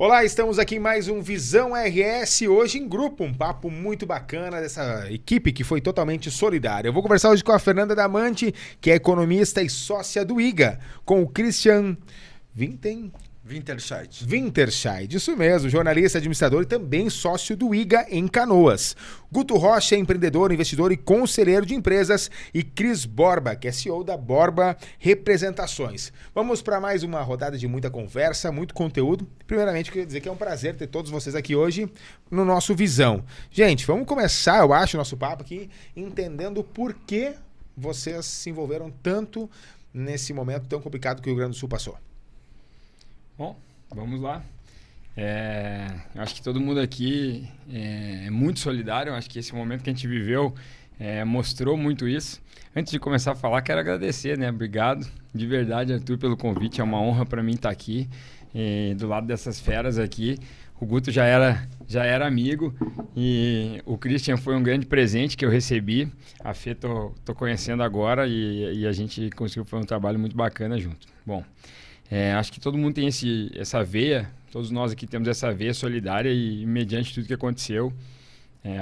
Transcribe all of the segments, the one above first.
Olá, estamos aqui em mais um Visão RS, hoje em grupo, um papo muito bacana dessa equipe que foi totalmente solidária. Eu vou conversar hoje com a Fernanda Damante, que é economista e sócia do IGA, com o Christian Winterscheid, isso mesmo, jornalista, administrador e também sócio do IGA em Canoas. Guto Rocha, empreendedor, investidor e conselheiro de empresas, e Cris Borba, que é CEO da Borba Representações. Vamos para mais uma rodada de muita conversa, muito conteúdo. Primeiramente, eu queria dizer que é um prazer ter todos vocês aqui hoje no nosso Visão. Gente, vamos começar, eu acho, o nosso papo aqui, entendendo por que vocês se envolveram tanto nesse momento tão complicado que o Rio Grande do Sul passou. Bom, vamos lá. Acho que todo mundo aqui é muito solidário. Acho que esse momento que a gente viveu mostrou muito isso. Antes de começar a falar, quero agradecer, né? Obrigado de verdade, Arthur, pelo convite. É uma honra para mim estar aqui, do lado dessas feras aqui. O Guto já era amigo e o Christian foi um grande presente que eu recebi. A Fê tô conhecendo agora e a gente conseguiu fazer um trabalho muito bacana junto. Bom, acho que todo mundo tem essa veia, todos nós aqui temos essa veia solidária e mediante tudo que aconteceu,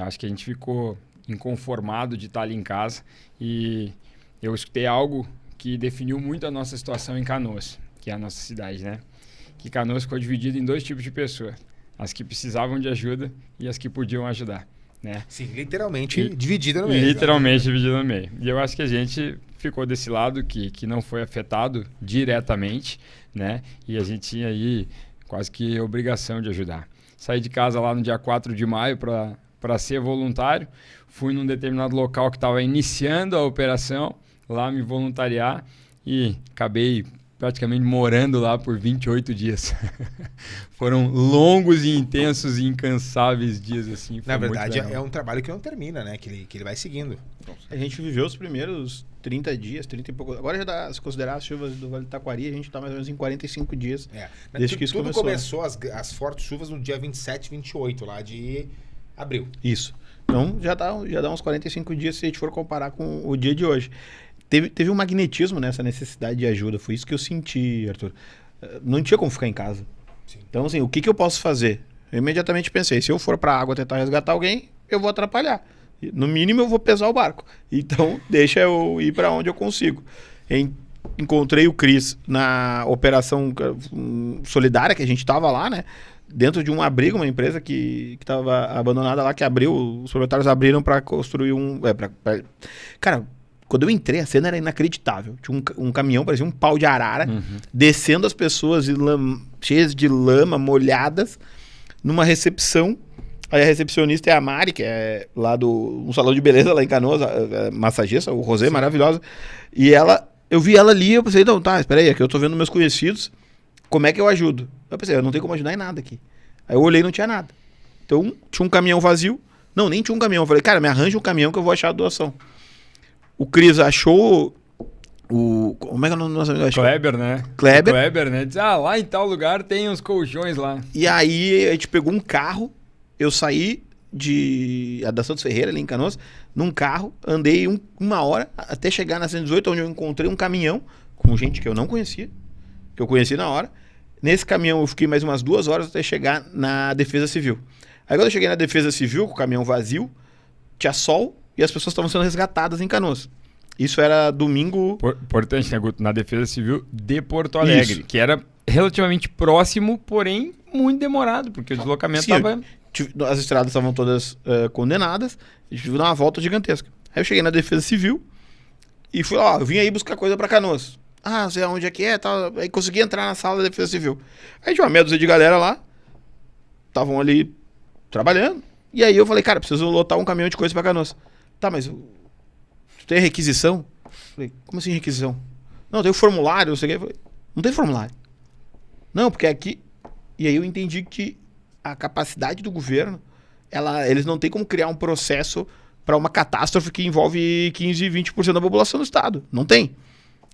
acho que a gente ficou inconformado de estar ali em casa e eu escutei algo que definiu muito a nossa situação em Canoas, que é a nossa cidade, né? Que Canoas ficou dividida em dois tipos de pessoas, as que precisavam de ajuda e as que podiam ajudar, né? Sim, literalmente dividida no meio. Literalmente dividida no meio. E eu acho que a gente ficou desse lado que não foi afetado diretamente, né? E a gente tinha aí quase que obrigação de ajudar. Saí de casa lá no dia 4 de maio para ser voluntário. Fui num determinado local que estava iniciando a operação, lá me voluntariar e acabei praticamente morando lá por 28 dias. Foram longos e intensos e incansáveis dias, assim. Na verdade, é um trabalho que não termina, né? Que ele vai seguindo. A gente viveu os primeiros 30 dias, 30 e pouco. Agora já dá, se considerar as chuvas do Vale do Taquari, a gente está mais ou menos em 45 dias. Desde que isso começou as fortes chuvas no dia 27, 28 lá de abril. Isso. Então já dá uns 45 dias se a gente for comparar com o dia de hoje. Teve um magnetismo nessa necessidade de ajuda. Foi isso que eu senti, Arthur. Não tinha como ficar em casa. Sim. Então, assim, o que eu posso fazer? Eu imediatamente pensei, se eu for para a água tentar resgatar alguém, eu vou atrapalhar. No mínimo, eu vou pesar o barco. Então, deixa eu ir para onde eu consigo. Encontrei o Cris na operação solidária que a gente estava lá, né? Dentro de um abrigo, uma empresa que estava abandonada lá, que abriu, os proprietários abriram para construir Cara, quando eu entrei, a cena era inacreditável. Tinha um caminhão, parecia um pau de arara, descendo as pessoas cheias de lama, molhadas, numa recepção. Aí a recepcionista é a Mari, que é lá um salão de beleza lá em Canoas, massagista, o Rosé, maravilhosa. E eu vi ela ali, eu pensei, não, tá, espera aí, aqui eu tô vendo meus conhecidos, como é que eu ajudo? Eu pensei, eu não tenho como ajudar em nada aqui. Aí eu olhei e não tinha nada. Então, tinha um caminhão vazio. Não, nem tinha um caminhão. Eu falei, cara, me arranja um caminhão que eu vou achar a doação. O Cris achou como é que é o nome do nosso amigo? Kleber, né? Kleber, né? Diz, lá em tal lugar tem uns colchões lá. E aí a gente pegou um carro, eu saí da Santos Ferreira, ali em Canoas, num carro, andei uma hora até chegar na 118, onde eu encontrei um caminhão com gente que eu não conhecia, que eu conheci na hora. Nesse caminhão eu fiquei mais umas 2 horas até chegar na Defesa Civil. Aí quando eu cheguei na Defesa Civil, com o caminhão vazio, tinha sol, e as pessoas estavam sendo resgatadas em Canoas. Isso era domingo... Importante, né, Guto? Na Defesa Civil de Porto Alegre, isso. Que era relativamente próximo, porém muito demorado, porque o deslocamento estava... As estradas estavam todas condenadas, a gente dar uma volta gigantesca. Aí eu cheguei na Defesa Civil e fui, eu vim aí buscar coisa para Canoas. Não sei onde é que é, tal. Aí consegui entrar na sala da Defesa Civil. Aí tinha uma meia dúzia de galera lá, estavam ali trabalhando, e aí eu falei, cara, preciso lotar um caminhão de coisa para Canoas. Tá, mas tu tem requisição? Falei, como assim requisição? Não, tem o formulário, não sei o que. Falei, não tem formulário. Não, porque aqui... E aí eu entendi que a capacidade do governo, eles não têm como criar um processo para uma catástrofe que envolve 15, 20% da população do estado. Não tem.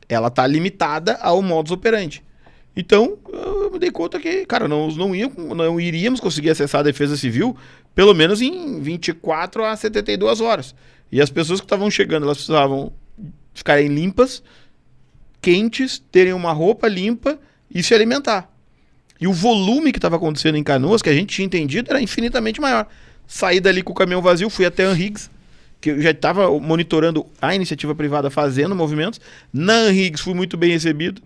Ela está limitada ao modus operandi. Então, eu me dei conta que, cara, não iríamos conseguir acessar a Defesa Civil pelo menos em 24 a 72 horas. E as pessoas que estavam chegando, elas precisavam ficarem limpas, quentes, terem uma roupa limpa e se alimentar. E o volume que estava acontecendo em Canoas, que a gente tinha entendido, era infinitamente maior. Saí dali com o caminhão vazio, fui até a Anhiggs, que eu já estava monitorando a iniciativa privada fazendo movimentos. Na Anhiggs fui muito bem recebido,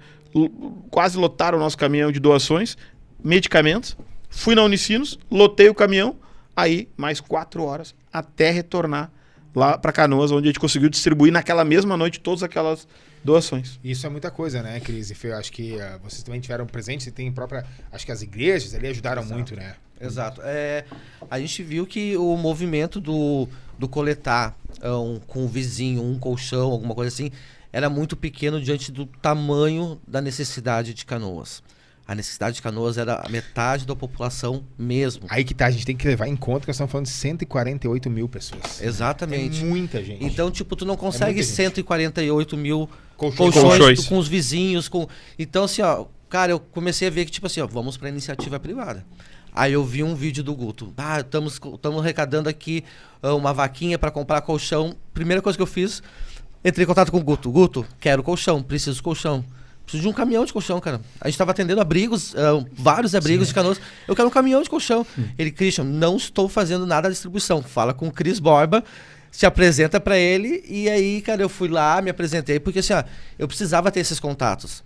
quase lotaram o nosso caminhão de doações, medicamentos. Fui na Unicinos, lotei o caminhão, aí mais 4 horas até retornar lá para Canoas, onde a gente conseguiu distribuir naquela mesma noite todas aquelas doações. Isso é muita coisa, né, Cris? Eu acho que vocês também tiveram presente, você tem própria... Acho que as igrejas ali ajudaram muito, né? Exato. A gente viu que o movimento do coletar com o vizinho, um colchão, alguma coisa assim, era muito pequeno diante do tamanho da necessidade de Canoas. A necessidade de Canoas era a metade da população mesmo. Aí que tá, a gente tem que levar em conta que nós estamos falando de 148 mil pessoas. Exatamente. É muita gente. Então, tipo, tu não consegue 148 mil Colchões. colchões com os vizinhos. Então, assim, ó, cara, eu comecei a ver que, tipo assim, ó, vamos pra iniciativa privada. Aí eu vi um vídeo do Guto. Estamos arrecadando aqui uma vaquinha para comprar colchão. Primeira coisa que eu fiz, entrei em contato com o Guto. Guto, quero colchão, preciso de colchão. Preciso de um caminhão de colchão, cara. A gente estava atendendo abrigos, vários abrigos de Canoas. Eu quero um caminhão de colchão. Ele, Christian, não estou fazendo nada da distribuição. Fala com o Cris Borba, se apresenta para ele. E aí, cara, eu fui lá, me apresentei. Porque assim, ó, eu precisava ter esses contatos.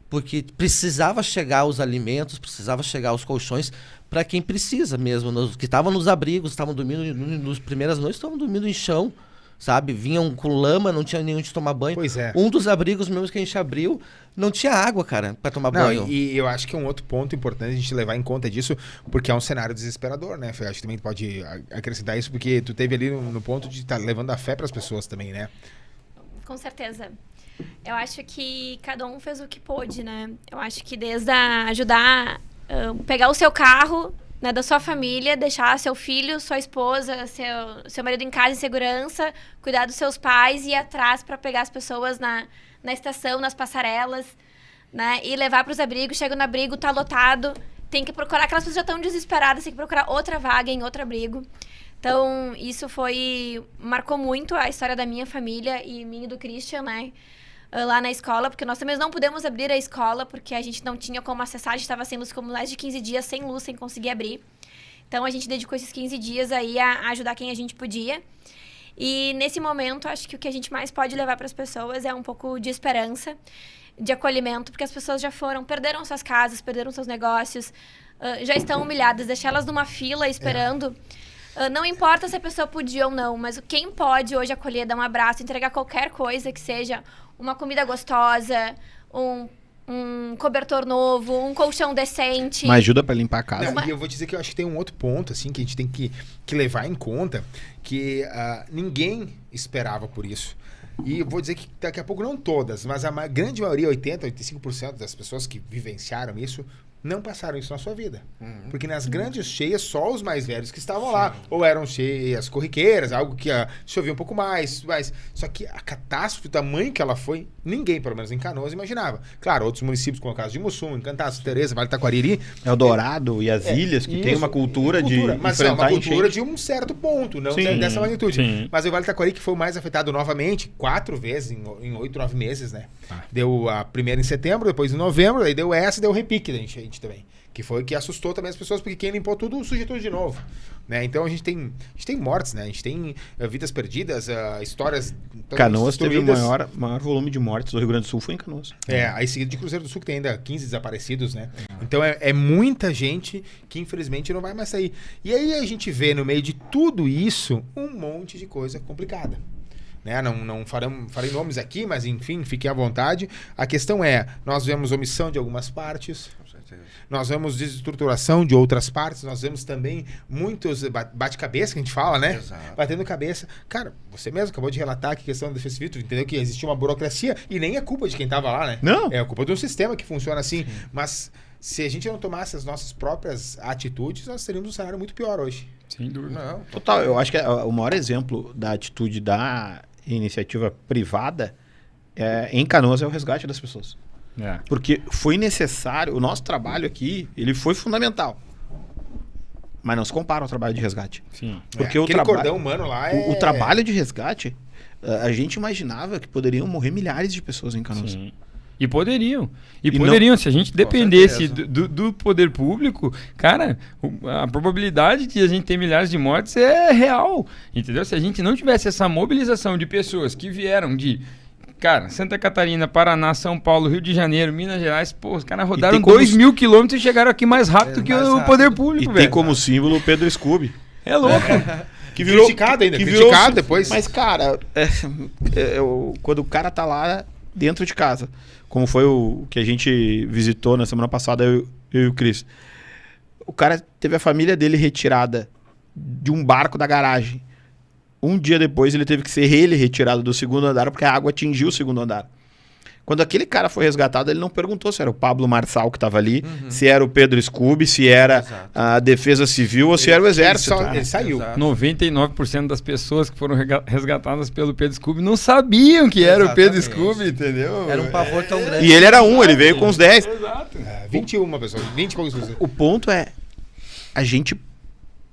Porque precisava chegar os alimentos, precisava chegar os colchões para quem precisa mesmo. Que estavam nos abrigos, estavam dormindo, nas primeiras noites, estavam dormindo em chão, sabe? Vinham com lama, não tinha nenhum de tomar banho. Pois é. Um dos abrigos mesmo que a gente abriu, não tinha água, cara, para tomar banho. E eu acho que é um outro ponto importante a gente levar em conta disso, porque é um cenário desesperador, né? Eu acho que também pode acrescentar isso, porque tu teve ali no ponto de estar levando a fé para as pessoas também, né? Com certeza. Eu acho que cada um fez o que pôde, né? Eu acho que desde ajudar, pegar o seu carro, né, da sua família, deixar seu filho, sua esposa, seu marido em casa em segurança, cuidar dos seus pais e ir atrás para pegar as pessoas na estação, nas passarelas, né? E levar para os abrigos. Chega no abrigo, tá lotado, tem que procurar, aquelas pessoas já estão desesperadas, tem que procurar outra vaga em outro abrigo. Então, isso marcou muito a história da minha família e minha e do Christian, né? Lá na escola, porque nós também não pudemos abrir a escola, porque a gente não tinha como acessar, a gente estava sem luz como mais de 15 dias, sem luz, sem conseguir abrir. Então, a gente dedicou esses 15 dias aí a ajudar quem a gente podia. E, nesse momento, acho que o que a gente mais pode levar para as pessoas é um pouco de esperança, de acolhimento, porque as pessoas já perderam suas casas, perderam seus negócios, já estão humilhadas, deixar elas numa fila esperando... Não importa se a pessoa podia ou não, mas quem pode hoje acolher, dar um abraço, entregar qualquer coisa que seja uma comida gostosa, um cobertor novo, um colchão decente. Uma ajuda para limpar a casa. Não, e eu vou dizer que eu acho que tem um outro ponto assim que a gente tem que levar em conta, que ninguém esperava por isso. E eu vou dizer que daqui a pouco não todas, mas a grande maioria, 80%, 85% das pessoas que vivenciaram isso, não passaram isso na sua vida. Porque nas grandes cheias, só os mais velhos que estavam lá. Ou eram cheias corriqueiras, algo que chovia um pouco mais. Só que a catástrofe, o tamanho que ela foi, ninguém, pelo menos em Canoas, imaginava. Claro, outros municípios, como o caso de Mussum, Encantados, Tereza, Vale do Taquariri. Eldorado e as ilhas, que tem uma cultura de mas é uma cultura de um certo ponto, não dessa magnitude. Sim. Mas o Vale do Taquari, que foi o mais afetado novamente, 4 vezes em 8, 9 meses, né? Deu a primeira em setembro, depois em novembro, aí deu essa e deu o repique da gente também. Que foi o que assustou também as pessoas, porque quem limpou tudo, sujou tudo de novo. Né? Então a gente tem mortes, né? A gente tem vidas perdidas, histórias... Canoas teve o maior volume de mortes do Rio Grande do Sul, foi em Canoas. Aí seguido de Cruzeiro do Sul, que tem ainda 15 desaparecidos, né? Então é muita gente que infelizmente não vai mais sair. E aí a gente vê no meio de tudo isso um monte de coisa complicada. Né? Não farei nomes aqui, mas enfim, fiquem à vontade. A questão é, nós vemos omissão de algumas partes, nós vemos desestruturação de outras partes, nós vemos também muitos bate-cabeça, que a gente fala, né? Exato. Batendo cabeça. Cara, você mesmo acabou de relatar que a questão da defesa civil, entendeu que existia uma burocracia e nem é culpa de quem estava lá, né? Não. É a culpa de um sistema que funciona assim. Sim. Mas se a gente não tomasse as nossas próprias atitudes, nós teríamos um cenário muito pior hoje. Sem dúvida. Não. Total, eu acho que o maior exemplo da atitude da iniciativa privada em Canoas é o resgate das pessoas. Porque foi necessário, o nosso trabalho aqui, ele foi fundamental. Mas não se compara ao trabalho de resgate. Sim. Porque aquele cordão humano lá o trabalho de resgate, a gente imaginava que poderiam morrer milhares de pessoas em Canoas. Sim. E poderiam. E E poderiam, se a gente dependesse certeza. do poder público, cara, a probabilidade de a gente ter milhares de mortes é real. Entendeu? Se a gente não tivesse essa mobilização de pessoas que vieram de, cara, Santa Catarina, Paraná, São Paulo, Rio de Janeiro, Minas Gerais, pô, os caras rodaram tem como 2.000 quilômetros e chegaram aqui mais rápido que mais o rápido. poder E público, tem velho. como símbolo o Pedro Scooby. É louco. Que Criticado ainda, criticado depois. Mas, cara, quando o cara tá lá dentro de casa, como foi o que a gente visitou na semana passada, eu e o Cris, o cara teve a família dele retirada de um barco da garagem. Um dia depois ele teve que ser ele retirado do segundo andar porque a água atingiu o segundo andar. Quando aquele cara foi resgatado, ele não perguntou se era o Pablo Marçal que estava ali, se era o Pedro Scooby, se era Exato. a Defesa Civil ou se era o Exército. Ele saiu. Exato. 99% das pessoas que foram resgatadas pelo Pedro Scooby não sabiam que era o Pedro Exatamente. Scooby, entendeu? Era um pavor tão grande. E ele era um, ele veio com os 10. Exato. 21 pessoas, 20 e poucas pessoas. O ponto é, a gente,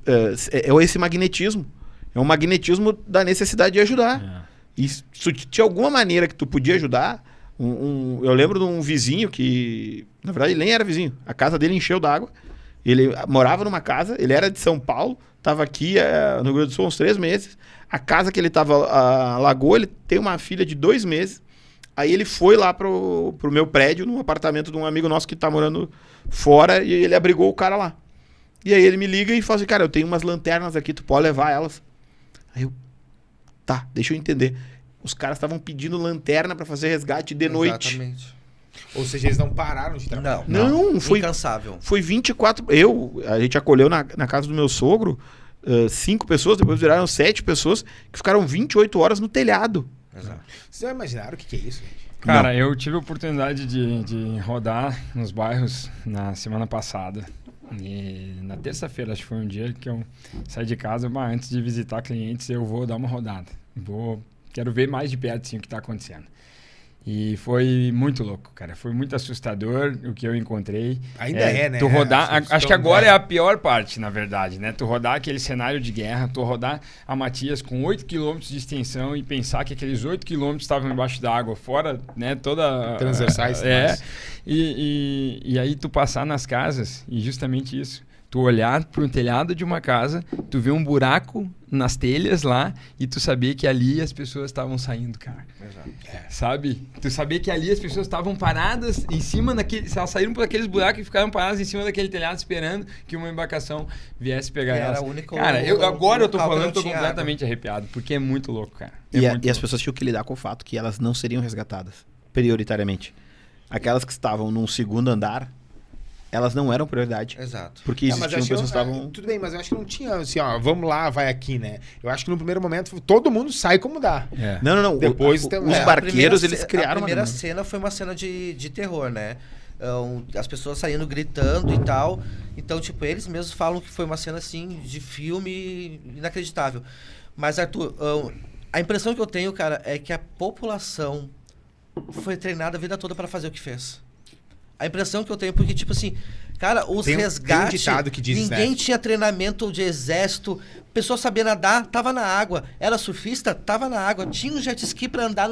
é esse magnetismo. É um magnetismo da necessidade de ajudar. E se tinha alguma maneira que tu podia ajudar, eu lembro de um vizinho que, na verdade, ele nem era vizinho. A casa dele encheu d'água. Ele morava numa casa, ele era de São Paulo, estava aqui no Rio Grande do Sul há uns 3 meses. A casa que ele estava alagou, ele tem uma filha de 2 meses. Aí ele foi lá pro meu prédio, num apartamento de um amigo nosso que tá morando fora, e ele abrigou o cara lá. E aí ele me liga e fala assim, cara, eu tenho umas lanternas aqui, tu pode levar elas? Aí eu, tá, deixa eu entender. Os caras estavam pedindo lanterna pra fazer resgate de noite. Exatamente. Ou seja, eles não pararam de trabalhar. Não, foi Incansável. 24... A gente acolheu na casa do meu sogro 5 pessoas, depois viraram 7 pessoas que ficaram 28 horas no telhado. Exato. Vocês já imaginaram o que é isso, gente? Cara, eu tive a oportunidade de rodar nos bairros na semana passada. E na terça-feira, acho que foi um dia que eu saí de casa, mas antes de visitar clientes, eu vou dar uma rodada. Quero ver mais de perto assim, o que está acontecendo. E foi muito louco, cara. Foi muito assustador o que eu encontrei. Ainda é, né? Tu rodar, Assustador, acho que agora né? é a pior parte, na verdade, né? Tu rodar aquele cenário de guerra, tu rodar a Matias com 8 km de extensão e pensar que aqueles 8 km estavam embaixo d'água, fora, né, toda... Transversais. É. E aí tu passar nas casas e justamente isso. Tu olhar para o telhado de uma casa, tu vê um buraco nas telhas lá e tu saber que ali as pessoas estavam saindo, cara. Exato. Sabe? Tu saber que ali as pessoas estavam paradas em cima daquele... Elas saíram por aqueles buracos e ficaram paradas em cima daquele telhado esperando que uma embarcação viesse pegar Que era elas. a única- Cara, agora eu tô local que falando, não tô tinha completamente arrepiado, porque é muito louco, cara. E É muito as louco. pessoas tinham que lidar com o fato que elas não seriam resgatadas, prioritariamente. Aquelas que estavam num segundo andar, elas não eram prioridade. Exato. Porque Ah, mas existiam acho que pessoas que não- estavam... tudo bem, mas eu acho que não tinha assim, ó, vamos lá, vai aqui, né? Eu acho que no primeiro momento todo mundo sai como dá. É. Não. Depois os tem- os é, A barqueiros, primeira eles ce- criaram A primeira uma... cena foi uma cena de terror, né? As pessoas saindo gritando e tal. Então, tipo, eles mesmos falam que foi uma cena, assim, de filme inacreditável. Mas, Arthur, a impressão que eu tenho, cara, é que a população foi treinada a vida toda para fazer o que fez. A impressão que eu tenho, porque, tipo assim, cara, os Tem um resgates... ditado que diz isso, ninguém né? tinha treinamento de exército, pessoa sabia nadar, tava na água. Era surfista, tava na água. Tinha um jet ski pra andar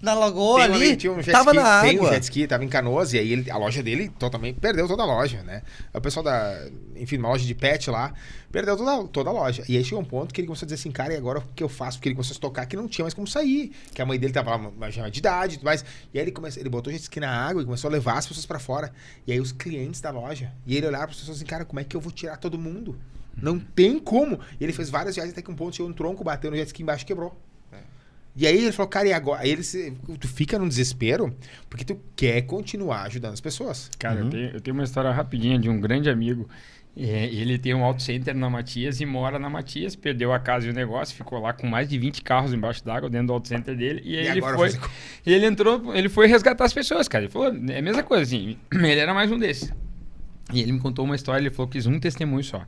na lagoa Tem um ali, amigo, tinha um jet tava ski, na tem um água. jet ski, tava em Canoas, e aí a loja dele totalmente perdeu toda a loja, né? O pessoal enfim, uma loja de pet lá, perdeu toda a loja. E aí chegou um ponto que ele começou a dizer assim, cara, e agora o que eu faço? Porque ele começou a se tocar que não tinha mais como sair, que a mãe dele tava lá, já de idade e tudo mais. E aí ele botou o jet ski na água e começou a levar as pessoas pra fora. E aí os clientes da loja, e ele olhava para as pessoas assim, cara, como é que eu vou tirar todo mundo? Não tem como. E ele fez várias viagens até que um ponto chegou um tronco, bateu no jet ski embaixo e quebrou. E aí ele falou, cara, e agora? Aí tu fica num desespero porque tu quer continuar ajudando as pessoas. Cara, eu tenho uma história rapidinha de um grande amigo. Ele tem um auto center na Matias e mora na Matias, perdeu a casa e o negócio, ficou lá com mais de 20 carros embaixo d'água dentro do auto center dele. E, aí ele foi resgatar as pessoas, cara. Ele falou, é a mesma coisa, assim, ele era mais um desses. E ele me contou uma história, ele falou que quis um testemunho só.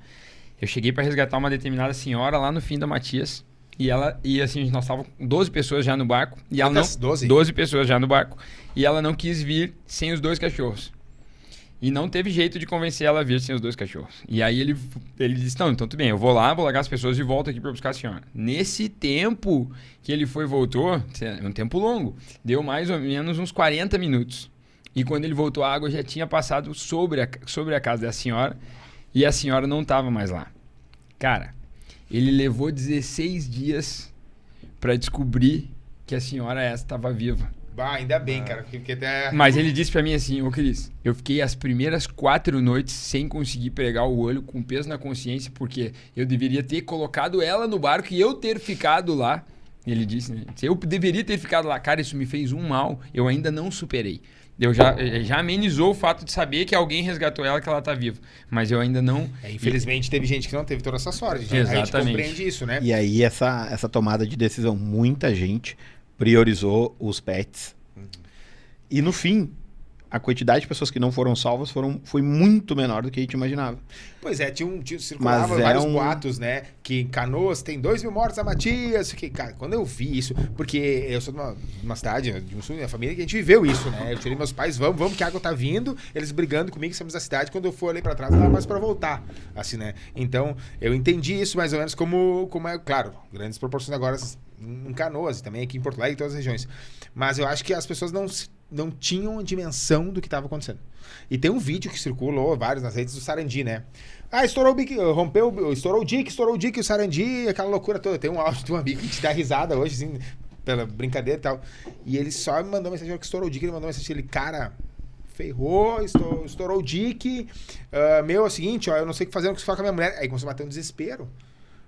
Eu cheguei para resgatar uma determinada senhora lá no fim da Matias. E assim, nós estávamos 12 pessoas já no barco. E ela não, 12 pessoas já no barco. E ela não quis vir sem os 2 cachorros. E não teve jeito de convencer ela a vir sem os 2 cachorros. E aí ele disse, não, então tudo bem, eu vou lá, vou largar as pessoas de volta aqui para buscar a senhora. Nesse tempo que ele foi e voltou, um tempo longo, deu mais ou menos uns 40 minutos. E quando ele voltou, a água já tinha passado sobre a casa da senhora e a senhora não estava mais lá. Cara, ele levou 16 dias para descobrir que a senhora essa estava viva. Bah, ainda bem, cara. Porque até... Mas ele disse pra mim assim, ô Cris, eu fiquei as primeiras 4 noites sem conseguir pregar o olho, com peso na consciência, porque eu deveria ter colocado ela no barco e eu ter ficado lá. Ele disse, né? Eu deveria ter ficado lá. Cara, isso me fez um mal, eu ainda não superei. Eu já amenizou o fato de saber que alguém resgatou ela, que ela tá viva. Mas eu ainda não... infelizmente, teve gente que não teve toda essa sorte. Exatamente. A gente compreende isso, né? E aí, essa tomada de decisão, muita gente priorizou os pets. E no fim, a quantidade de pessoas que não foram salvas foi muito menor do que a gente imaginava. Pois é, circulava Mas vários boatos, né? Que em Canoas tem 2.000 mortos a Matias. Que, cara, quando eu vi isso, porque eu sou de uma cidade, de uma família que a gente viveu isso, né? Eu tirei meus pais, vamos que a água tá vindo, eles brigando comigo, saímos da cidade. Quando eu for ali pra trás, não dava mais pra voltar, assim, né? Então, eu entendi isso mais ou menos como é, claro, grandes proporções agora em Canoas, e também aqui em Porto Alegre, em todas as regiões. Mas eu acho que as pessoas não tinham a dimensão do que estava acontecendo. E tem um vídeo que circulou vários nas redes do Sarandi, né? Estourou o bico, estourou o dique, o Sarandi, aquela loucura toda. Tem um áudio de um amigo que te dá risada hoje, assim, pela brincadeira e tal. E ele só me mandou mensagem que estourou o dique, ele mandou mensagem, ele, cara, ferrou, estourou o dique, é o seguinte, ó, eu não sei o que fazer, não consigo falar com a minha mulher. Aí começou a bater um desespero.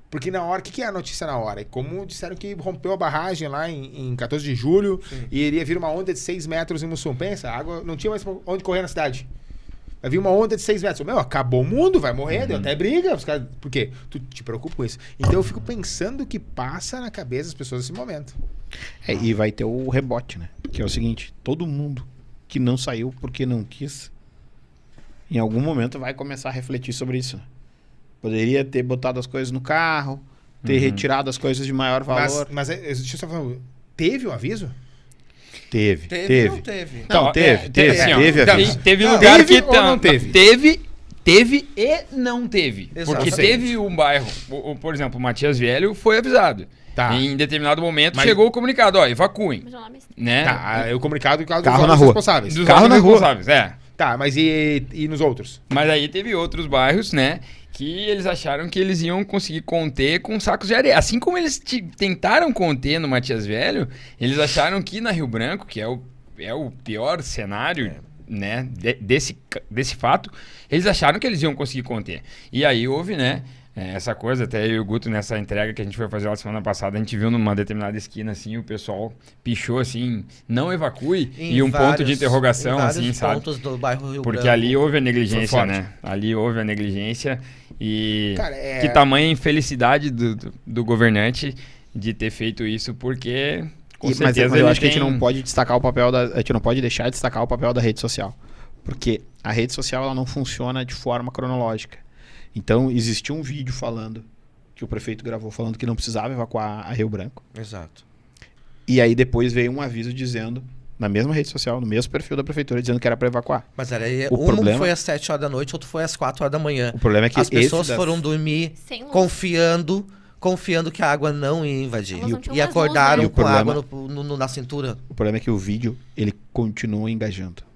Porque na hora, o que é a notícia na hora? Como disseram que rompeu a barragem lá em 14 de julho e iria vir uma onda de 6 metros em Mussum. Pensa, a água não tinha mais onde correr na cidade. Vai vir uma onda de 6 metros. Meu, acabou o mundo, vai morrer, deu até briga. Os caras, por quê? Tu te preocupa com isso. Então eu fico pensando o que passa na cabeça das pessoas nesse momento. E vai ter o rebote, né? Que é o seguinte, todo mundo que não saiu porque não quis, em algum momento vai começar a refletir sobre isso, né? Poderia ter botado as coisas no carro, ter retirado as coisas de maior valor. Mas deixa eu só falar, teve um aviso? Teve. Não teve? Não, teve assim, ó, aviso. teve lugar teve que ou não teve? Teve e não teve. Exato. Porque teve um bairro, por exemplo, o Matias Velho foi avisado. Tá. Em determinado momento chegou o comunicado, ó, evacuem. Mas não lá mesmo. Né? Tá, o comunicado do caso dos Carro na órgãos rua. responsáveis. Dos Carro órgãos na rua. responsáveis, é. Tá, mas e nos outros? Mas aí teve outros bairros, né, que eles acharam que eles iam conseguir conter com sacos de areia. Assim como eles tentaram conter no Matias Velho, eles acharam que na Rio Branco, que é o pior cenário, né, desse fato, eles acharam que eles iam conseguir conter. E aí houve, né, essa coisa, até eu e o Guto, nessa entrega que a gente foi fazer lá semana passada, a gente viu numa determinada esquina, assim, o pessoal pichou, assim, não evacue, e um ponto de interrogação, assim, sabe? Pontos do bairro Rio Porque Branco. ali houve a Foi negligência, forte. né? Ali houve a negligência e Cara, que tamanha infelicidade do governante de ter feito isso, porque com Mas certeza eu ele acho que a gente tem- não pode destacar a gente não pode deixar de destacar o papel da rede social. Porque a rede social ela não funciona de forma cronológica. Então, existiu um vídeo falando, que o prefeito gravou, falando que não precisava evacuar a Rio Branco. Exato. E aí depois veio um aviso dizendo, na mesma rede social, no mesmo perfil da prefeitura, dizendo que era para evacuar. Mas aí, O um problema- foi às 7 horas da noite, outro foi às 4 horas da manhã. O problema é que As pessoas esse foram dormir Sem luz. confiando que a água não ia invadir. Elas não tinham E mais acordaram luz, né? com a E o água na cintura. O problema é que o vídeo, ele continua engajando.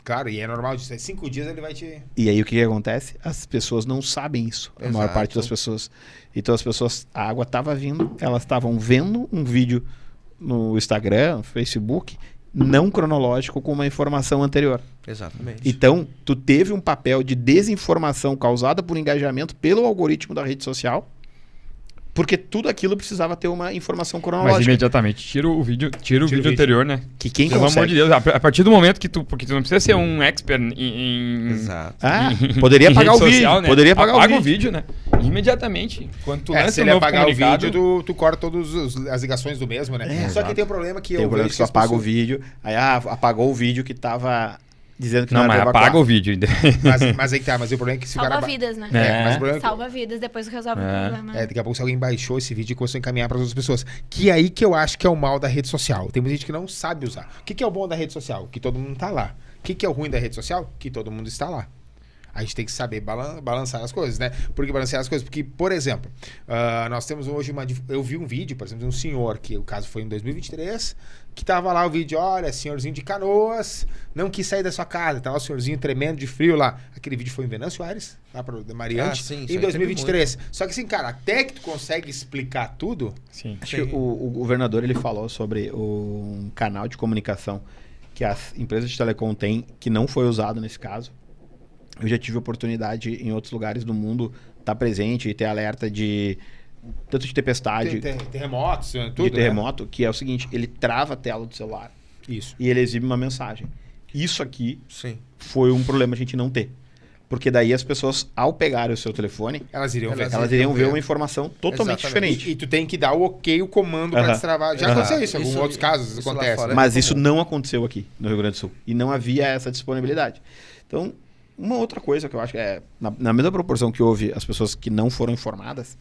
Claro, e é normal disso. 5 dias ele vai te... E aí o que acontece? As pessoas não sabem isso. A maior Exato. parte das pessoas. Então as pessoas, a água estava vindo, elas estavam vendo um vídeo no Instagram, no Facebook, não cronológico com uma informação anterior. Exatamente. Então, tu teve um papel de desinformação causada por engajamento pelo algoritmo da rede social, porque tudo aquilo precisava ter uma informação Mas cronológica. imediatamente tira o vídeo anterior, né? Que quem Pelo amor consegue... de Deus, a partir do momento que porque tu não precisa ser um expert em Exato. Ah, poderia em apagar rede o vídeo. social, né? Poderia apagar Apaga o vídeo. né? Imediatamente. Quando tu lança se um ele novo apagar o comunicado, vídeo, tu corta todas as ligações do mesmo, né? Só que exato. tem um problema que Tem eu o problema vejo que tu as apaga o pessoas- vídeo, aí apagou o vídeo que tava dizendo que não, Não, era mas pra evacuar. apaga o vídeo. Mas aí que tá, mas o problema é que se o Salva cara... vidas, né? Mas o problema é que- Salva vidas, depois resolve o problema. daqui a pouco se alguém baixou esse vídeo e começou a encaminhar para outras pessoas. Que é aí que eu acho que é o mal da rede social. Tem muita gente que não sabe usar. O que é o bom da rede social? Que todo mundo tá lá. O que é o ruim da rede social? Que todo mundo está lá. A gente tem que saber balançar as coisas, né? Por que balancear as coisas? Porque, por exemplo, nós temos hoje eu vi um vídeo, por exemplo, de um senhor, que o caso foi em 2023, que tava lá o vídeo, olha, senhorzinho de Canoas, não quis sair da sua casa, tava o senhorzinho tremendo de frio lá. Aquele vídeo foi em Venâncio Aires, lá para Mariante, sim, em 2023. Só que assim, cara, até que tu consegue explicar tudo... Sim. Acho que o governador ele falou sobre um canal de comunicação que as empresas de telecom têm, que não foi usado nesse caso. Eu já tive oportunidade em outros lugares do mundo estar presente e ter alerta de tanto de tempestade, terremotos, tudo, de terremoto, que é o seguinte, ele trava a tela do celular Isso. e ele exibe uma mensagem. Isso aqui Sim. foi um problema a gente não ter. Porque daí as pessoas, ao pegarem o seu telefone, Elas iriam ver uma informação totalmente Exatamente. diferente. E tu tem que dar o ok, o comando para destravar. Já aconteceu isso, em alguns outros casos isso lá acontece. fora. Mas isso não aconteceu aqui no Rio Grande do Sul. E não havia essa disponibilidade. Então, uma outra coisa que eu acho que é, na mesma proporção que houve as pessoas que não foram informadas,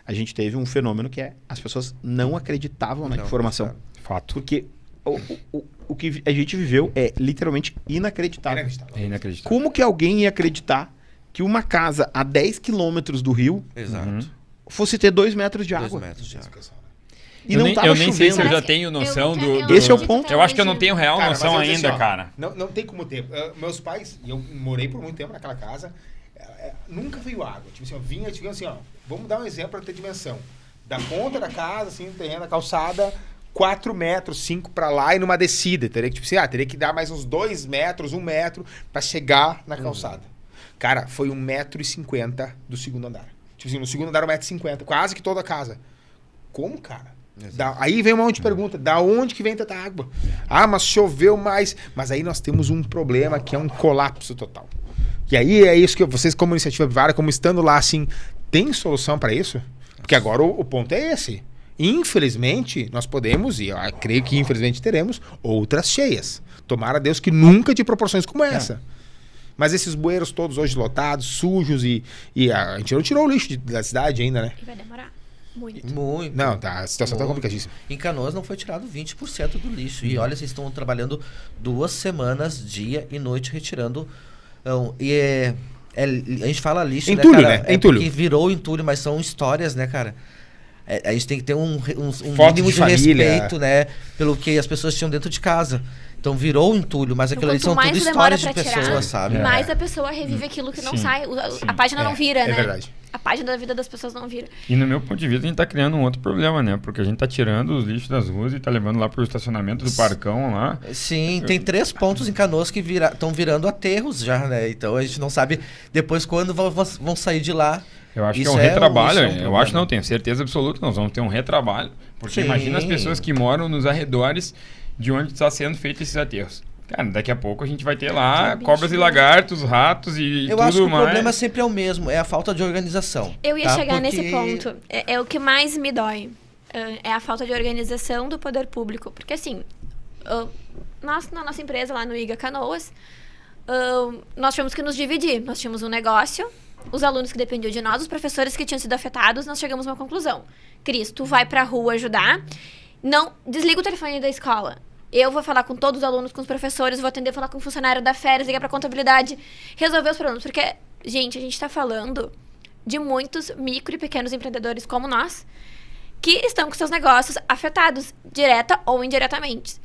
a gente teve um fenômeno que é as pessoas não acreditavam na informação. Fato. Porque o que a gente viveu é literalmente inacreditável. É inacreditável. Como que alguém ia acreditar que uma casa a 10 quilômetros do rio Exato. fosse ter 2 metros de 2 água? metros de água. E não tava eu nem sei se eu chovendo. já tenho noção do... Esse é o ponto. Eu acho que eu não tenho real Cara, noção mas eu ainda, disse assim, ó, cara. Não tem como ter. Meus pais, e eu morei por muito tempo naquela casa, nunca veio água. Tipo assim, vinha assim, ó, vamos dar um exemplo para ter dimensão. Da ponta da casa, assim, no terreno da calçada, 4 metros, 5 para lá e numa descida. Teria que, tipo assim, teria que dar mais uns 2 metros, 1 metro para chegar na calçada. Cara, foi 1,50 m do segundo andar. Tipo assim, no segundo andar 1,50 m, quase que toda a casa. Como, cara? Aí vem uma monte de pergunta, da onde que vem tanta água? Ah, mas choveu mais. Mas aí nós temos um problema que é um colapso total. E aí é isso que vocês, como iniciativa privada, como estando lá assim, tem solução para isso? Porque agora o ponto é esse. Infelizmente, nós podemos, e eu creio que infelizmente teremos, outras cheias. Tomara a Deus que nunca de proporções como essa. Mas esses bueiros todos hoje lotados, sujos, e a gente não tirou o lixo da cidade ainda, né? E vai demorar. Muito. Muito. Não, tá, a situação tá Muito. complicadíssima. Em Canoas não foi tirado 20% do lixo. E olha, vocês estão trabalhando 2 semanas, dia e noite, retirando. A gente fala lixo, Entulho, né, cara? né? Entulho. Porque virou entulho, mas são histórias, né, cara? A gente tem que ter um Foto mínimo de de família. respeito, né? Pelo que as pessoas tinham dentro de casa. Então virou entulho, mas aquilo ali Quanto são mais tudo demora histórias de pra tirar, pessoas, sabe? mais a pessoa revive aquilo que não Sim. sai. A página não vira, né? É verdade. A página da vida das pessoas não vira. E no meu ponto de vista, a gente tá criando um outro problema, né? Porque a gente tá tirando os lixos das ruas e tá levando lá pro estacionamento do Parcão lá. Sim, tem 3 pontos em Canoas que estão virando aterros já, né? Então a gente não sabe depois quando vão sair de lá. Eu acho que é Isso um é retrabalho. um Eu problema. acho, não, tenho certeza absoluta que nós vamos ter um retrabalho. Porque Sim. imagina as pessoas que moram nos arredores de onde está sendo feito esses aterros. Cara, daqui a pouco a gente vai ter lá cobras e lagartos, ratos e Eu tudo acho que o mais. problema sempre é o mesmo, é a falta de organização. Eu ia tá? chegar Porque- nesse ponto. É o que mais me dói. É a falta de organização do poder público. Porque assim, nós, na nossa empresa lá no IGA Canoas, nós tivemos que nos dividir. Nós tínhamos um negócio, os alunos que dependiam de nós, os professores que tinham sido afetados, nós chegamos a uma conclusão. Cris, tu vai pra rua ajudar, não desliga o telefone da escola. Eu vou falar com todos os alunos, com os professores, vou atender, falar com o funcionário da férias, ligar pra contabilidade, resolver os problemas. Porque, gente, a gente tá falando de muitos micro e pequenos empreendedores como nós, que estão com seus negócios afetados, direta ou indiretamente.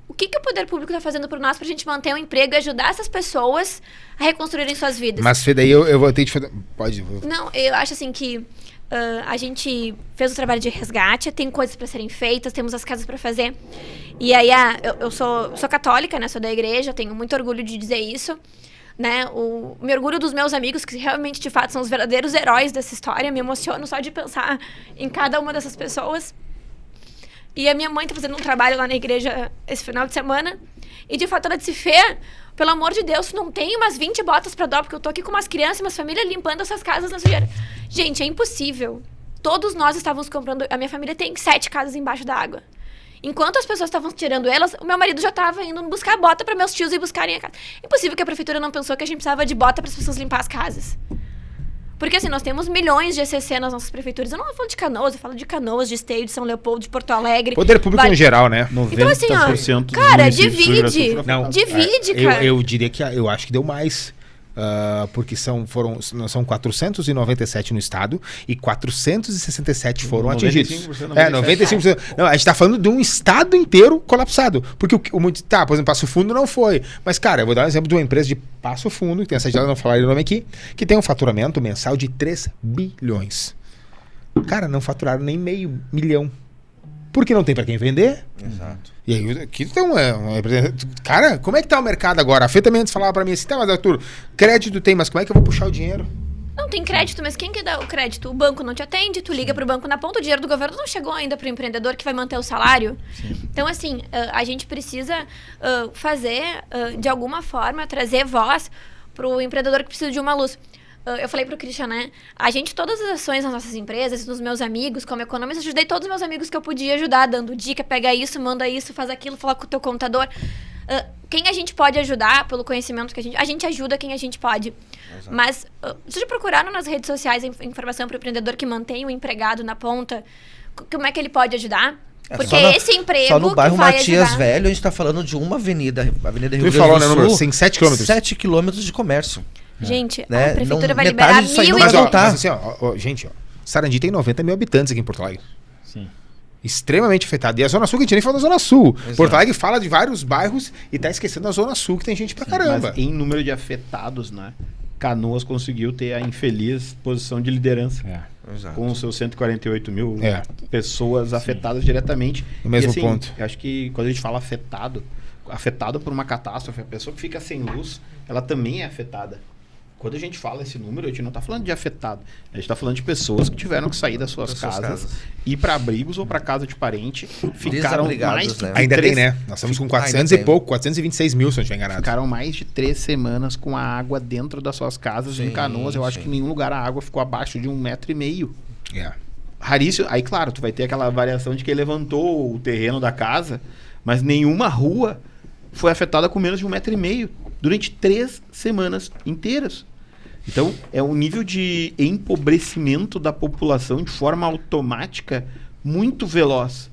O que o poder público está fazendo por nós pra gente manter um emprego e ajudar essas pessoas a reconstruírem suas vidas? Mas, Fê, daí eu vou ter que fazer... Pode. Não, eu acho assim que a gente fez o trabalho de resgate, tem coisas para serem feitas, temos as casas para fazer. E aí, eu sou católica, né? Sou da igreja, tenho muito orgulho de dizer isso. Né? Me orgulho dos meus amigos, que realmente, de fato, são os verdadeiros heróis dessa história. Me emociono só de pensar em cada uma dessas pessoas. E a minha mãe tá fazendo um trabalho lá na igreja esse final de semana. E, de fato, ela disse, Fê, pelo amor de Deus, não tem umas 20 botas pra dar, porque eu tô aqui com umas crianças e umas famílias limpando essas casas na sujeira. Gente, é impossível. Todos nós estávamos comprando... A minha família tem 7 casas embaixo da água. Enquanto as pessoas estavam tirando elas, o meu marido já estava indo buscar bota para meus tios e buscarem a casa. Impossível que a prefeitura não pensou que a gente precisava de bota para as pessoas limpar as casas. Porque assim, nós temos milhões de ECC nas nossas prefeituras. Eu não falo de Canoas, eu falo de Canoas, de Esteio, de São Leopoldo, de Porto Alegre. Poder público em geral, né? 90% Então, assim, ó, dos cara, municípios do Rio Grande do Sul divide. foram Não, Divide, eu, cara. eu diria que eu acho que deu mais. porque são 497 no estado e 467 foram atingidos. 95%. Não, a gente tá falando de um estado inteiro colapsado. Porque por exemplo, Passo Fundo não foi. Mas, cara, eu vou dar um exemplo de uma empresa de Passo Fundo, que tem essa não falar o nome aqui, que tem um faturamento mensal de 3 bilhões. Cara, não faturaram nem $500 mil. Porque não tem pra quem vender. Exato. E aí, aqui tem cara, como é que tá o mercado agora? A Fê também antes falava pra mim assim, tá, mas Arthur, crédito tem, mas como é que eu vou puxar o dinheiro? Não tem crédito, mas quem que dá o crédito? O banco não te atende, tu liga pro banco na ponta, o dinheiro do governo não chegou ainda pro empreendedor que vai manter o salário. Sim. Então, assim, a gente precisa fazer, de alguma forma, trazer voz pro empreendedor que precisa de uma luz. Eu falei pro Christian, né? Todas as ações nas nossas empresas, nos meus amigos, como economista, ajudei todos os meus amigos que eu podia ajudar, dando dica, pega isso, manda isso, faz aquilo, fala com o teu contador. Quem a gente pode ajudar, pelo conhecimento que a gente ajuda quem a gente pode. Exato. Mas, se procuraram nas redes sociais a informação pro empreendedor que mantém o empregado na ponta, como é que ele pode ajudar? Porque esse emprego só no bairro que vai Matias ajudar... Velho, a gente tá falando de uma avenida, a Avenida Rio Grande falou, do Sul. né, número? Tem 7 quilômetros. 7 quilômetros de comércio. Gente, né? A prefeitura vai metade liberar disso aí não 1.000 vai voltar. Mas assim, gente, Sarandi tem 90 mil habitantes aqui em Porto Alegre. Sim. Extremamente afetado. E a Zona Sul, que a gente nem fala da Zona Sul. Exato. Porto Alegre fala de vários bairros e tá esquecendo a Zona Sul, que tem gente pra caramba. Mas em número de afetados, né? Canoas conseguiu ter a infeliz posição de liderança. Exato. Com os seus 148 mil pessoas afetadas Sim. diretamente. No mesmo assim, ponto. Eu acho que quando a gente fala afetado por uma catástrofe, a pessoa que fica sem luz, ela também é afetada. Quando a gente fala esse número, a gente não está falando de afetado. A gente está falando de pessoas que tiveram que sair das suas casas, ir para abrigos ou para casa de parente, ficaram mais de Ainda tem, né? Nós estamos com 400 e pouco, 426 mil, se eu não estiver enganado. Ficaram mais de 3 semanas com a água dentro das suas casas. Em Canoas, eu acho que em nenhum lugar a água ficou abaixo de 1,5 metro. Raríssimo. Aí, claro, tu vai ter aquela variação de quem levantou o terreno da casa, mas nenhuma rua foi afetada com menos de 1,5 metro durante 3 semanas inteiras. Então, é um nível de empobrecimento da população de forma automática muito veloz.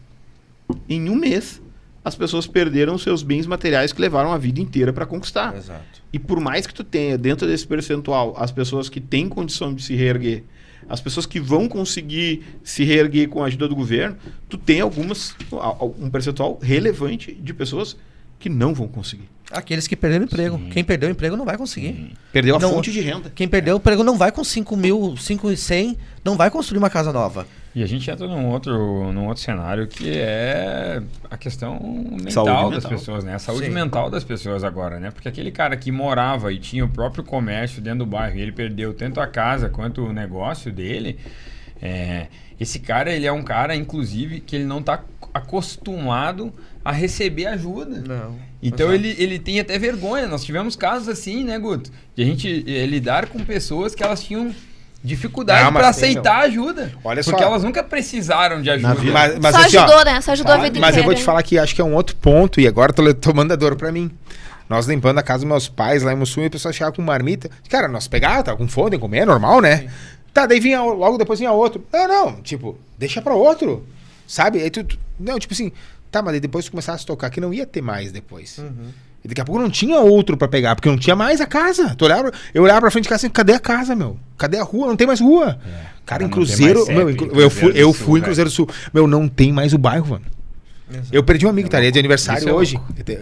Em um mês, as pessoas perderam seus bens materiais que levaram a vida inteira para conquistar. Exato. E por mais que tu tenha dentro desse percentual as pessoas que têm condição de se reerguer, as pessoas que vão conseguir se reerguer com a ajuda do governo, tu tem um percentual relevante de pessoas que não vão conseguir. Aqueles que perderam o emprego. Sim. Quem perdeu o emprego não vai conseguir. Sim. Perdeu a Não, fonte de renda. Quem perdeu o emprego não vai com 5.100, não vai construir uma casa nova. E a gente entra num outro cenário que é a questão mental Saúde das mental. pessoas, né? A saúde Sim. mental das pessoas agora, né? Porque aquele cara que morava e tinha o próprio comércio dentro do bairro e ele perdeu tanto a casa quanto o negócio dele, esse cara, ele é um cara, inclusive, que ele não está acostumado a receber ajuda. Não. Então ele tem até vergonha. Nós tivemos casos assim, né, Guto? De a gente lidar com pessoas que elas tinham dificuldade para aceitar ajuda. Olha só. Porque elas nunca precisaram de ajuda. Mas Só assim, ajudou, né? Só ajudou a vida inteira. Mas eu vou te falar que acho que é um outro ponto, e agora tô tomando a dor pra mim. Nós limpando a casa dos meus pais lá em Mussum e a pessoa chegava com marmita. Cara, nós pegava, tava com fome, tem que comer, é normal, né? Sim. Tá, daí vinha logo depois vinha outro. Não, tipo, deixa pra outro. Sabe? Aí não, tipo assim, tá, mas depois tu começasse a tocar que não ia ter mais depois. Uhum. E daqui a pouco não tinha outro pra pegar, porque não tinha mais a casa. Eu olhava pra frente de casa assim, cadê a casa, meu? Cadê a rua? Não tem mais rua. Cara, em Cruzeiro, eu fui em Cruzeiro do Sul. Meu, não tem mais o bairro, mano. Exato. Eu perdi um amigo que estaria de aniversário hoje.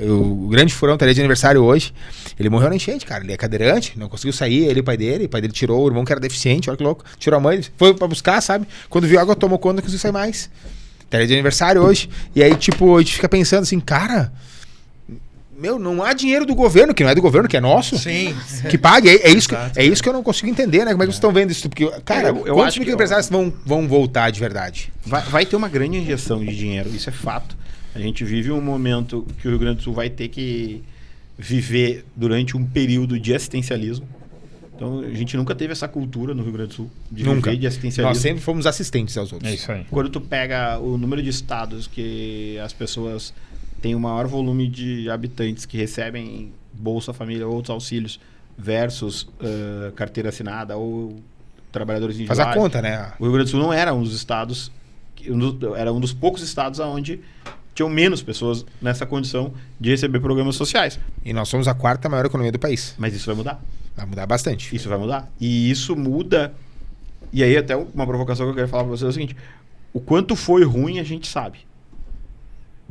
O grande furão estaria de aniversário hoje. Ele morreu na enchente, cara. Ele é cadeirante, não conseguiu sair. Ele e o pai dele tirou o irmão que era deficiente, olha que louco. Tirou a mãe, foi pra buscar, sabe? Quando viu água, tomou conta, não conseguiu sair mais. Estaria de aniversário hoje. E aí, tipo, a gente fica pensando assim, cara, meu, não há dinheiro do governo, que não é do governo, que é nosso. Sim. Que pague. É isso que eu não consigo entender, né? Como é que vocês estão vendo isso? Porque, cara, eu quantos acho que microempresários vão voltar de verdade? Vai ter uma grande injeção de dinheiro, isso é fato. A gente vive um momento que o Rio Grande do Sul vai ter que viver durante um período de assistencialismo. Então, a gente nunca teve essa cultura no Rio Grande do Sul de viver de assistencialismo. Nós sempre fomos assistentes aos outros. É isso aí. Quando tu pega o número de estados que as pessoas têm o maior volume de habitantes que recebem Bolsa Família ou outros auxílios versus carteira assinada ou trabalhadores individuais. Faz a conta, né? O Rio Grande do Sul não era um dos estados, era um dos poucos estados onde tinham menos pessoas nessa condição de receber programas sociais. E nós somos a 4ª maior economia do país. Mas isso vai mudar. Vai mudar bastante. Isso vai mudar. E isso muda. E aí, até uma provocação que eu quero falar pra vocês é o seguinte: o quanto foi ruim a gente sabe.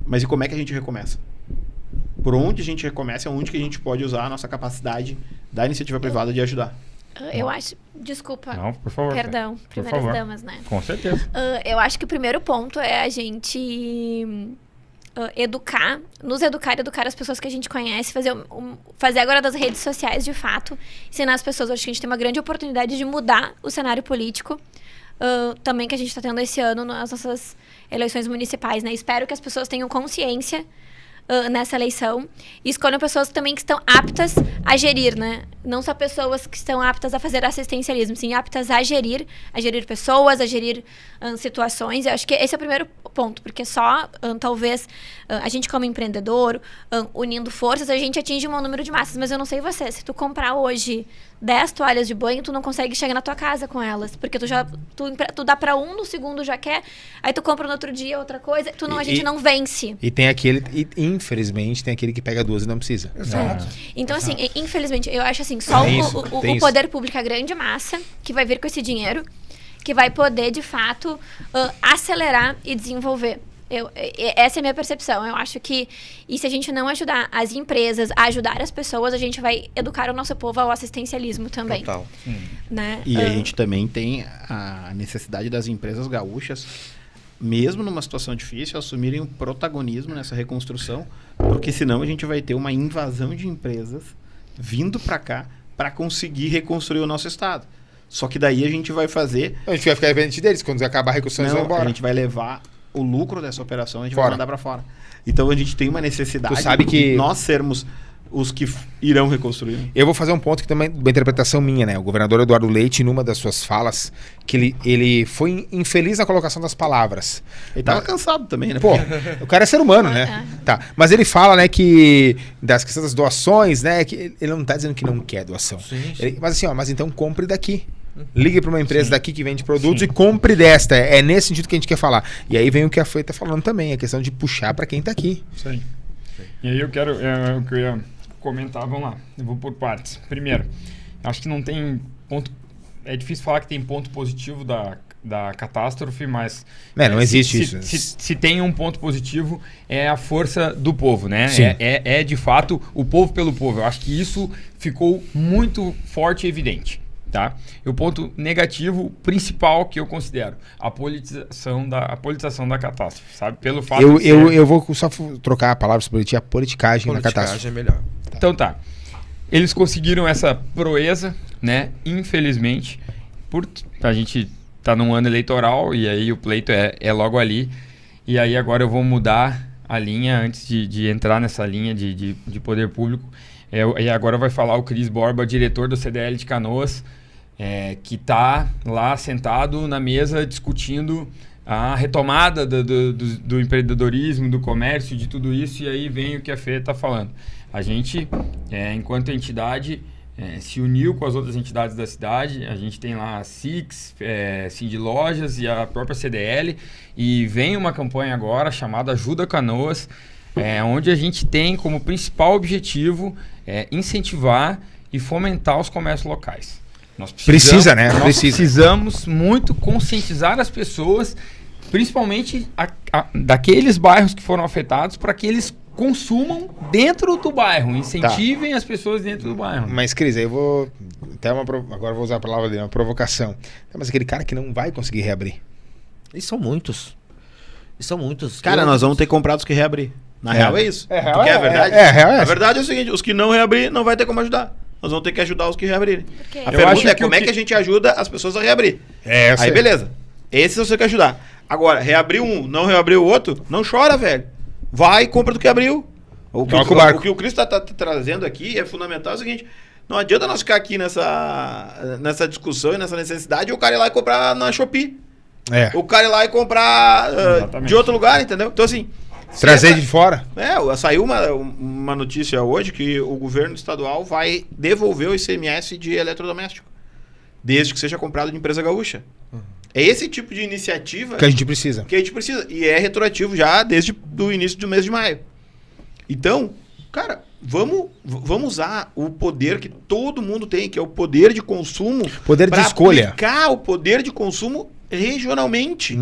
Mas e como é que a gente recomeça? Por onde a gente recomeça é onde que a gente pode usar a nossa capacidade da iniciativa privada de ajudar. Eu acho... Desculpa. Não, por favor. Perdão. Por Primeiras favor. damas, né? Com certeza. Eu acho que o primeiro ponto é a gente educar, nos educar e educar as pessoas que a gente conhece, fazer agora das redes sociais, de fato, ensinar as pessoas. Eu acho que a gente tem uma grande oportunidade de mudar o cenário político, também que a gente está tendo esse ano nas nossas eleições municipais, né? Espero que as pessoas tenham consciência nessa eleição e escolham pessoas também que estão aptas a gerir, né? Não só pessoas que estão aptas a fazer assistencialismo, sim aptas a gerir pessoas, a gerir situações. Eu acho que esse é o primeiro ponto, porque só, talvez, a gente como empreendedor, unindo forças, a gente atinge um número de massas. Mas eu não sei você, se tu comprar hoje 10 toalhas de banho, tu não consegue chegar na tua casa com elas, porque tu dá pra um, no segundo já quer, aí tu compra no outro dia outra coisa, a gente não vence. E tem aquele, infelizmente, tem aquele que pega duas e não precisa. Exato. Então, assim, infelizmente, eu acho assim, só o poder público, a grande massa, que vai vir com esse dinheiro, que vai poder, de fato, acelerar e desenvolver. Essa é a minha percepção. Eu acho que, e se a gente não ajudar as empresas a ajudar as pessoas, a gente vai educar o nosso povo ao assistencialismo também. Total. Né? E a gente também tem a necessidade das empresas gaúchas, mesmo numa situação difícil, assumirem um protagonismo nessa reconstrução, porque senão a gente vai ter uma invasão de empresas vindo para cá para conseguir reconstruir o nosso estado. Só que daí a gente vai fazer... A gente vai ficar dependente deles. Quando acabar a reconstrução, eles vão embora. A gente vai levar o lucro dessa operação, a gente Fora. vai mandar para fora. Então a gente tem uma necessidade Tu sabe que- de nós sermos os que irão reconstruir. Eu vou fazer um ponto que também, uma interpretação minha, né? O governador Eduardo Leite, numa das suas falas, que ele foi infeliz na colocação das palavras. Ele tava cansado também, né? Pô, o cara é ser humano, né? Tá. Mas ele fala, né, que das questões das doações, né, que ele não tá dizendo que não quer doação. Sim. Mas assim, ó, mas então compre daqui. Ligue para uma empresa daqui que vende produtos e compre desta. É nesse sentido que a gente quer falar. E aí vem o que a Fê tá falando também, a questão de puxar para quem tá aqui. Isso aí. E aí eu queria comentar, vamos lá, eu vou por partes. Primeiro, acho que não tem ponto, é difícil falar que tem ponto positivo da catástrofe, mas... Não existe isso. Se tem um ponto positivo, é a força do povo, né? Sim. É de fato o povo pelo povo. Eu acho que isso ficou muito forte e evidente. Tá? E o ponto negativo principal que eu considero, a politização da catástrofe, sabe? Pelo fato de ser... eu vou só trocar a palavra sobre a politicagem na catástrofe. é melhor. Então tá. Eles conseguiram essa proeza, né? Infelizmente, a gente tá num ano eleitoral e aí o pleito é logo ali. E aí agora eu vou mudar a linha antes de entrar nessa linha de poder público. E agora vai falar o Cris Borba, diretor do CDL de Canoas, que está lá sentado na mesa discutindo a retomada do empreendedorismo, do comércio, de tudo isso, e aí vem o que a Fê está falando. A gente, enquanto entidade, se uniu com as outras entidades da cidade, a gente tem lá a SIX, Cindy Lojas e a própria CDL, e vem uma campanha agora chamada Ajuda Canoas, onde a gente tem como principal objetivo incentivar e fomentar os comércios locais. Nós precisamos muito conscientizar as pessoas, principalmente daqueles bairros que foram afetados, para que eles consumam dentro do bairro, incentivem as pessoas dentro do bairro. Mas, Cris, aí eu vou... agora vou usar a palavra dele, uma provocação. Mas aquele cara que não vai conseguir reabrir. E são muitos. Cara, nós vamos ter que comprar os que reabrir. Na real é isso. Real, Tu quer a verdade? real A verdade é o seguinte, os que não reabrir, não vai ter como ajudar. Nós vamos ter que ajudar os que reabrirem. Porque A Eu pergunta acho é que como é que a gente ajuda as pessoas a reabrir. Aí beleza. Esse você quer ajudar. Agora, reabrir um, não reabrir o outro, não chora, velho. Vai e compra do que abriu. O que o Cris tá trazendo aqui é fundamental, é o seguinte, não adianta nós ficar aqui nessa discussão e nessa necessidade e o cara ir lá e comprar na Shopee. O cara ir lá e comprar de outro lugar, entendeu? Então assim... Trazer de fora. Saiu uma notícia hoje que o governo estadual vai devolver o ICMS de eletrodoméstico, desde que seja comprado de empresa gaúcha. É esse tipo de iniciativa Que a gente precisa. E é retroativo já desde o início do mês de maio. Então, cara, vamos usar o poder que todo mundo tem, que é o poder de consumo. Poder de pra escolha. aplicar o poder de consumo regionalmente.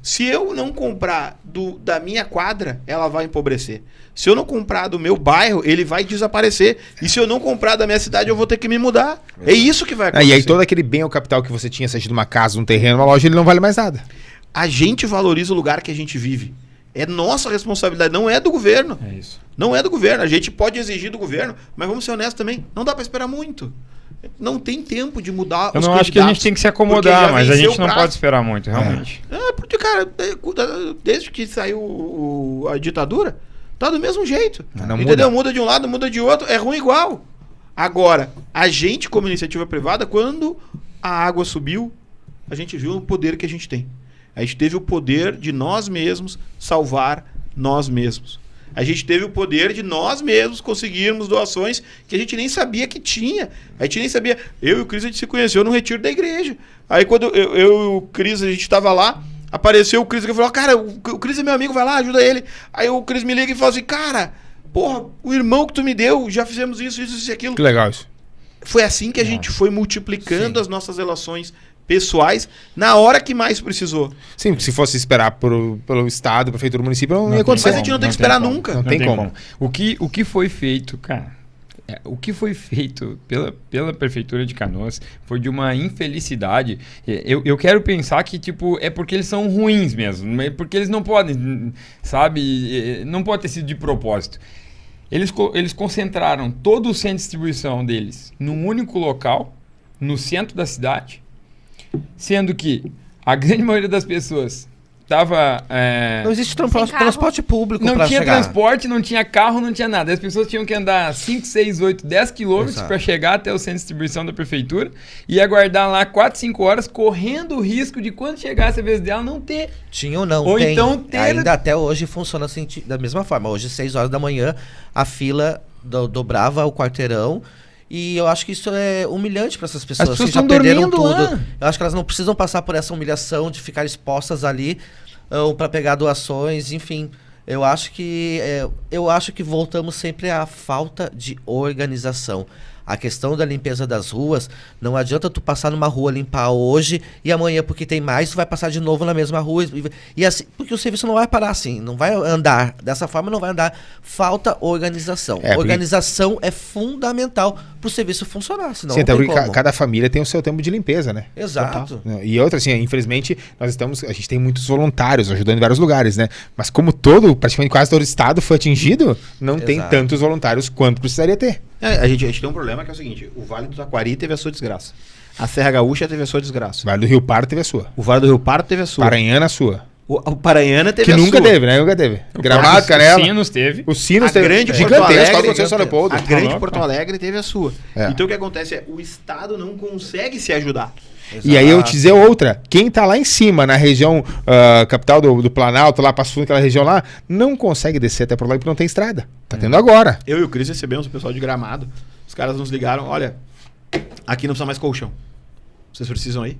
Se eu não comprar da minha quadra, ela vai empobrecer. Se eu não comprar do meu bairro, ele vai desaparecer. E se eu não comprar da minha cidade, eu vou ter que me mudar. É isso que vai acontecer. E aí todo aquele bem ou capital que você tinha, seja de uma casa, um terreno, uma loja, ele não vale mais nada. A gente valoriza o lugar que a gente vive. É nossa responsabilidade, não é do governo. É isso. Não é do governo. A gente pode exigir do governo, mas vamos ser honestos também. Não dá para esperar muito. Não tem tempo de mudar Eu os não acho que a gente tem que se acomodar, mas a gente não pode esperar muito, realmente. Porque, cara, desde que saiu a ditadura, tá do mesmo jeito. Não entendeu? Muda de um lado, muda de outro, é ruim igual. Agora, a gente, como iniciativa privada, quando a água subiu, a gente viu o poder que a gente tem. A gente teve o poder de nós mesmos salvar nós mesmos. A gente teve o poder de nós mesmos conseguirmos doações que a gente nem sabia que tinha. A gente nem sabia. Eu e o Cris, a gente se conheceu no retiro da igreja. Aí quando eu e o Cris, a gente estava lá, apareceu o Cris e falou, cara, o Cris é meu amigo, vai lá, ajuda ele. Aí o Cris me liga e fala assim, cara, porra, o irmão que tu me deu, já fizemos isso e aquilo. Que legal isso. Foi assim que a gente foi multiplicando as nossas relações pessoais na hora que mais precisou. Sim, se fosse esperar pelo Estado, prefeitura, município, não ia acontecer. Mas a gente não tem que esperar nunca. Não tem como. O que foi feito, cara, o que foi feito pela Prefeitura de Canoas foi de uma infelicidade. Eu quero pensar que, tipo, é porque eles são ruins mesmo, é porque eles não podem, sabe, não pode ter sido de propósito. Eles concentraram todo o centro de distribuição deles num único local, no centro da cidade, sendo que a grande maioria das pessoas estava... Não existe transporte público não para tinha chegar. transporte, não tinha carro, não tinha nada. As pessoas tinham que andar 5, 6, 8, 10 quilômetros para chegar até o centro de distribuição da prefeitura e aguardar lá 4, 5 horas, correndo o risco de quando chegasse a vez dela não ter. Tinha ou não? Ou tem. então ter... Ainda até hoje funciona assim, da mesma forma. Hoje, 6 horas da manhã, a fila dobrava o quarteirão. E eu acho que isso é humilhante para essas pessoas. As pessoas que já estão perderam dormindo tudo. lá. Eu acho que elas não precisam passar por essa humilhação de ficar expostas ali para pegar doações, enfim. Eu acho que voltamos sempre à falta de organização. A questão da limpeza das ruas, não adianta tu passar numa rua limpar hoje e amanhã, porque tem mais, tu vai passar de novo na mesma rua. E assim, porque o serviço não vai parar assim, não vai andar. Dessa forma não vai andar. Falta organização. Organização é fundamental para o serviço funcionar, senão Sim, não até tem porque como. cada família tem o seu tempo de limpeza, né? Exato. E outra, assim, infelizmente, a gente tem muitos voluntários ajudando em vários lugares, né? Mas como praticamente quase todo o estado foi atingido, não tem tantos voluntários quanto precisaria ter. A gente tem um problema que é o seguinte, o Vale do Taquari teve a sua desgraça. A Serra Gaúcha teve a sua desgraça. O Vale do Rio Pardo teve a sua. O Vale do Rio Pardo teve a sua. Paranhana a sua. O Paranhana teve que a nunca sua. teve, né? Nunca teve. O Gramado, Canela. O Sinos teve. O Sinos A teve. grande Porto Gigantesco, Alegre, aconteceu em São Leopoldo. a grande louco. Porto Alegre teve a sua. É. Então o que acontece é, o Estado não consegue se ajudar. E aí eu te dizer outra, quem tá lá em cima, na região capital do Planalto, lá passando aquela região lá, não consegue descer até por lá porque não tem estrada. Tá tendo agora. Eu e o Cris recebemos o pessoal de Gramado. Os caras nos ligaram, olha, aqui não precisa mais colchão. Vocês precisam aí?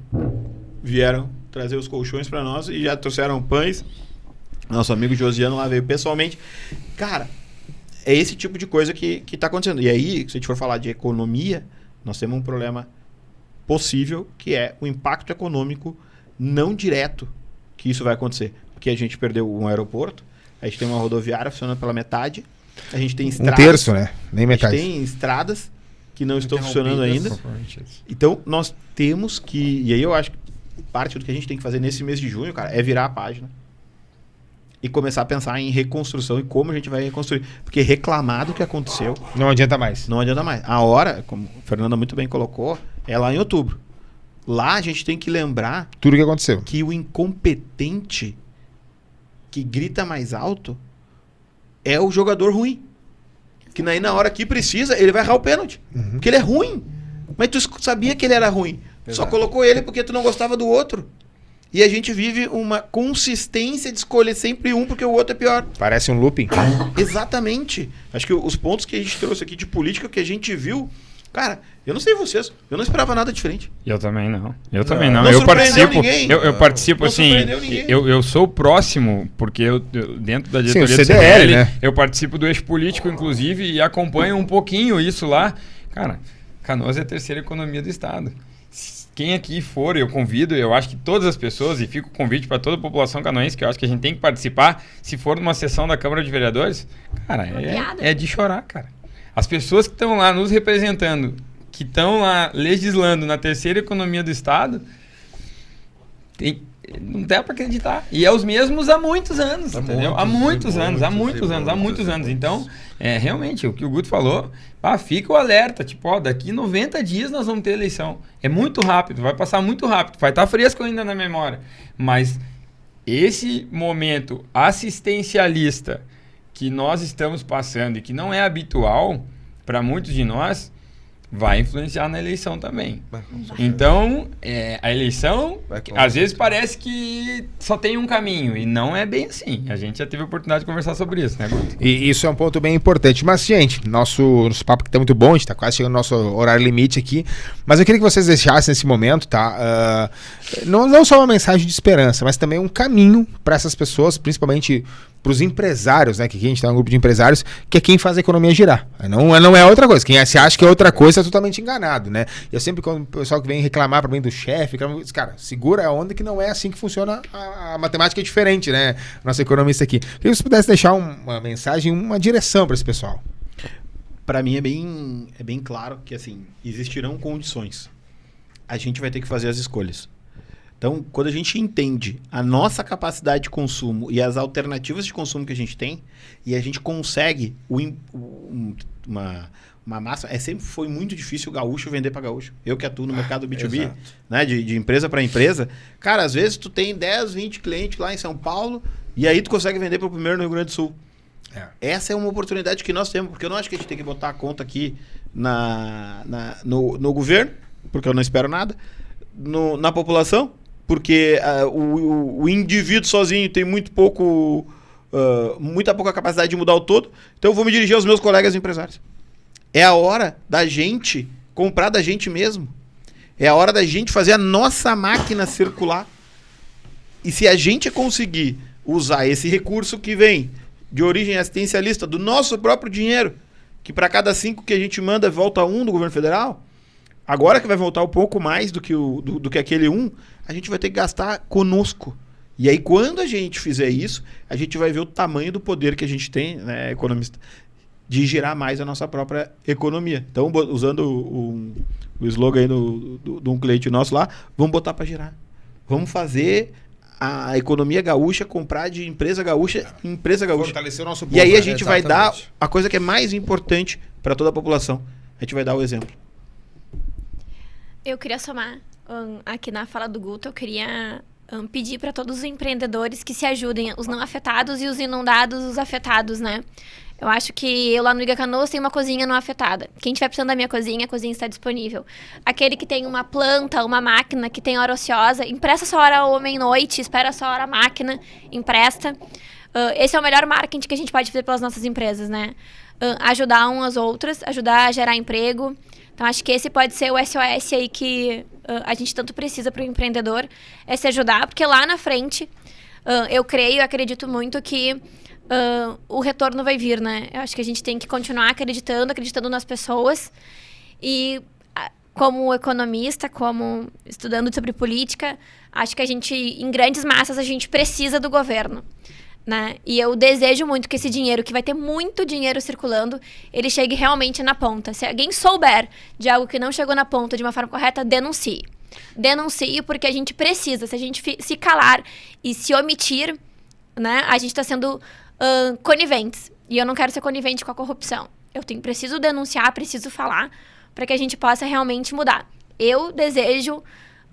Vieram trazer os colchões pra nós e já trouxeram pães. Nosso amigo Josiano lá veio pessoalmente. Cara, é esse tipo de coisa que tá acontecendo. E aí, se a gente for falar de economia, nós temos um problema possível, que é o impacto econômico não direto que isso vai acontecer. Porque a gente perdeu um aeroporto, a gente tem uma rodoviária funcionando pela metade, a gente tem estradas... Um terço, né? Nem A metade. gente tem estradas que não estão funcionando ainda. Interrompidas. Então, nós temos que... E aí eu acho que parte do que a gente tem que fazer nesse mês de junho, cara, é virar a página e começar a pensar em reconstrução e como a gente vai reconstruir. Porque reclamar do que aconteceu Não adianta mais. não adianta mais. A hora, como a Fernanda muito bem colocou, é lá em outubro. Lá a gente tem que lembrar Tudo que aconteceu. que o incompetente que grita mais alto é o jogador ruim. Que aí na hora que precisa, ele vai errar o pênalti. Porque ele é ruim. Mas tu sabia que ele era ruim. Só colocou ele porque tu não gostava do outro. E a gente vive uma consistência de escolher sempre um porque o outro é pior. Parece um looping. Exatamente. Acho que os pontos que a gente trouxe aqui de política que a gente viu Cara, eu não sei vocês, eu não esperava nada diferente. Eu também não. Eu também não. Não Eu surpreendeu participo. ninguém. Eu participo Não assim. surpreendeu ninguém. Eu sou próximo, porque eu dentro da Sim, diretoria o do CDL, CDL, né? eu participo do eixo político, inclusive, e acompanho um pouquinho isso lá. Cara, Canoas é a terceira economia do estado. Quem aqui for, eu convido, eu acho que todas as pessoas, e fica o convite para toda a população canoense, que eu acho que a gente tem que participar, se for numa sessão da Câmara de Vereadores, cara, é de chorar, cara. As pessoas que estão lá nos representando, que estão lá legislando na terceira economia do estado, não dá para acreditar. E é os mesmos há muitos anos, entendeu? Há muitos anos. Então, realmente, o que o Guto falou, fica o alerta, tipo, daqui 90 dias nós vamos ter eleição. É muito rápido, vai passar muito rápido, vai estar fresco ainda na memória. Mas esse momento assistencialista que nós estamos passando e que não é habitual para muitos de nós, vai influenciar na eleição também. Então, a eleição, às vezes parece que só tem um caminho, e não é bem assim. A gente já teve a oportunidade de conversar sobre isso, né, Guto? E isso é um ponto bem importante. Mas, gente, nosso papo que tá muito bom, a gente tá quase chegando no nosso horário limite aqui, mas eu queria que vocês deixassem nesse momento, tá? Não só uma mensagem de esperança, mas também um caminho para essas pessoas, principalmente para os empresários, né? Que aqui a gente tá um grupo de empresários, que é quem faz a economia girar. Não é outra coisa. Quem se acha que é outra coisa é totalmente enganado, né? Eu sempre, quando o pessoal que vem reclamar para mim do chefe, cara, segura a onda que não é assim que funciona a matemática, é diferente, né? Nosso economista aqui. Queria que você pudesse deixar uma mensagem, uma direção para esse pessoal. Para mim é bem claro que, assim, existirão condições. A gente vai ter que fazer as escolhas. Então, quando a gente entende a nossa capacidade de consumo e as alternativas de consumo que a gente tem, e a gente consegue uma massa... Sempre foi muito difícil o gaúcho vender para gaúcho. Eu que atuo no mercado B2B, né, de empresa para empresa. Cara, às vezes tu tem 10, 20 clientes lá em São Paulo e aí tu consegue vender para o primeiro no Rio Grande do Sul. Essa é uma oportunidade que nós temos, porque eu não acho que a gente tem que botar a conta aqui no governo, porque eu não espero nada, na população, porque o indivíduo sozinho tem muita pouca capacidade de mudar o todo. Então eu vou me dirigir aos meus colegas empresários. É a hora da gente comprar da gente mesmo. É a hora da gente fazer a nossa máquina circular. E se a gente conseguir usar esse recurso que vem de origem assistencialista, do nosso próprio dinheiro, que para cada 5 que a gente manda volta 1 do governo federal, agora que vai voltar um pouco mais do que aquele 1, a gente vai ter que gastar conosco. E aí, quando a gente fizer isso, a gente vai ver o tamanho do poder que a gente tem, né, economista, de girar mais a nossa própria economia. Então, usando o slogan aí de um cliente nosso lá, vamos botar para girar. Vamos fazer a economia gaúcha comprar de empresa gaúcha em empresa gaúcha. Fortalecer o nosso povo. E aí a gente vai dar a coisa que é mais importante para toda a população. A gente vai dar o exemplo. Eu queria somar aqui na fala do Guto, eu queria pedir para todos os empreendedores que se ajudem, os não afetados e os inundados, os afetados, né? Eu acho que eu lá no Iga Canoas tenho uma cozinha não afetada. Quem estiver precisando da minha cozinha, a cozinha está disponível. Aquele que tem uma planta, uma máquina, que tem hora ociosa, empresta sua hora homem noite, espera sua hora máquina, empresta. Esse é o melhor marketing que a gente pode fazer pelas nossas empresas, né? Ajudar umas às outras, ajudar a gerar emprego. Então, acho que esse pode ser o SOS aí que a gente tanto precisa para o empreendedor, é se ajudar, porque lá na frente, eu acredito muito que o retorno vai vir, né? Eu acho que a gente tem que continuar acreditando nas pessoas. E como economista, como estudando sobre política, acho que a gente, em grandes massas, a gente precisa do governo, né? E eu desejo muito que esse dinheiro, que vai ter muito dinheiro circulando, ele chegue realmente na ponta. Se alguém souber de algo que não chegou na ponta de uma forma correta, denuncie. Denuncie, porque a gente precisa. Se a gente se calar e se omitir, né, a gente está sendo coniventes. E eu não quero ser conivente com a corrupção. Preciso denunciar, preciso falar, para que a gente possa realmente mudar. Eu desejo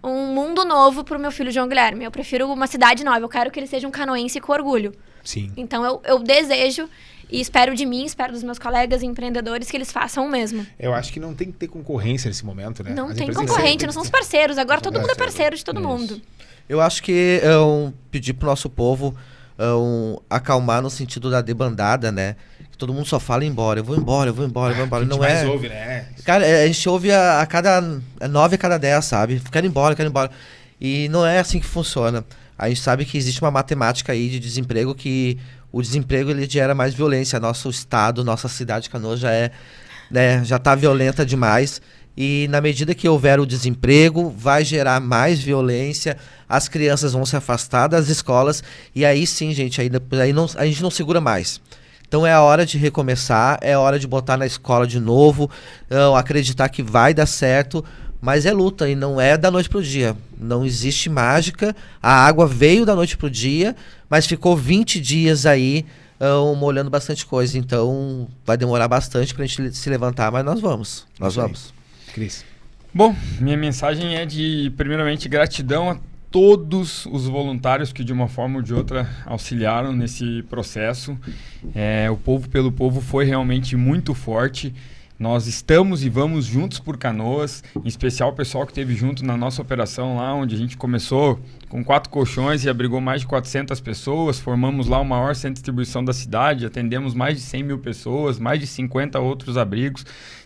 um mundo novo pro meu filho João Guilherme. Eu prefiro uma cidade nova. Eu quero que ele seja um canoense com orgulho. Sim. Então, eu desejo e espero de mim, espero dos meus colegas empreendedores que eles façam o mesmo. Eu acho que não tem que ter concorrência nesse momento, né? Não tem concorrente, nós somos parceiros. Agora todo mundo é parceiro de todo mundo. Eu acho que pedir pro nosso povo acalmar no sentido da debandada, né? Todo mundo só fala embora, eu vou embora, eu vou embora, eu vou embora. A gente Não mais é. ouve, né? Cara, a gente ouve a cada 9 a cada 10, sabe? Quero ir embora, quero ir embora. E não é assim que funciona. A gente sabe que existe uma matemática aí de desemprego, que o desemprego ele gera mais violência. Nosso estado, nossa cidade de Canoas já é, né, já tá violenta demais. E na medida que houver o desemprego, vai gerar mais violência, as crianças vão se afastar das escolas, e aí sim, gente, aí a gente não segura mais. Então é a hora de recomeçar, é a hora de botar na escola de novo, acreditar que vai dar certo, mas é luta e não é da noite pro dia. Não existe mágica, a água veio da noite pro dia, mas ficou 20 dias aí molhando bastante coisa. Então vai demorar bastante pra gente se levantar, mas nós vamos. Cris. Bom, minha mensagem é de, primeiramente, gratidão a todos os voluntários que de uma forma ou de outra auxiliaram nesse processo. O Povo pelo Povo foi realmente muito forte. Nós estamos e vamos juntos por Canoas, em especial o pessoal que esteve junto na nossa operação lá, onde a gente começou com 4 colchões e abrigou mais de 400 pessoas, formamos lá o maior centro de distribuição da cidade, atendemos mais de 100 mil pessoas, mais de 50 outros abrigos.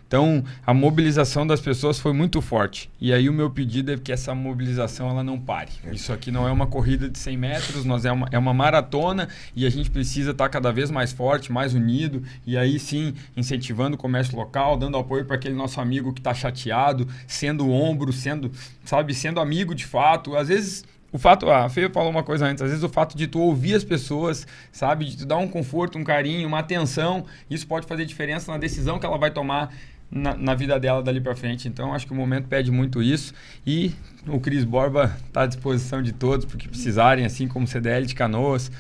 Então, a mobilização das pessoas foi muito forte. E aí o meu pedido é que essa mobilização ela não pare. Isso aqui não é uma corrida de 100 metros, é uma maratona e a gente precisa estar cada vez mais forte, mais unido. E aí sim, incentivando o comércio local, dando apoio para aquele nosso amigo que está chateado, sendo ombro, sendo amigo de fato. Às vezes... a Fê falou uma coisa antes, às vezes o fato de tu ouvir as pessoas, sabe, de tu dar um conforto, um carinho, uma atenção, isso pode fazer diferença na decisão que ela vai tomar na vida dela dali pra frente. Então, acho que o momento pede muito isso e o Cris Borba está à disposição de todos, porque precisarem, assim como o CDL de Canoas.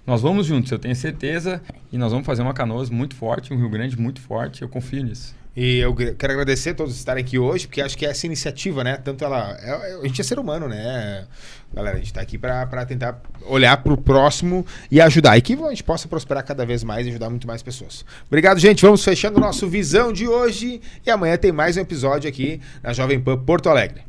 Nós vamos juntos, eu tenho certeza, e nós vamos fazer uma Canoas muito forte, um Rio Grande muito forte, eu confio nisso. E eu quero agradecer a todos estarem aqui hoje, porque acho que essa iniciativa, né? Tanto ela... a gente é ser humano, né? Galera, a gente tá aqui para tentar olhar pro próximo e ajudar. E que a gente possa prosperar cada vez mais e ajudar muito mais pessoas. Obrigado, gente. Vamos fechando o nosso Visão de hoje. E amanhã tem mais um episódio aqui na Jovem Pan Porto Alegre.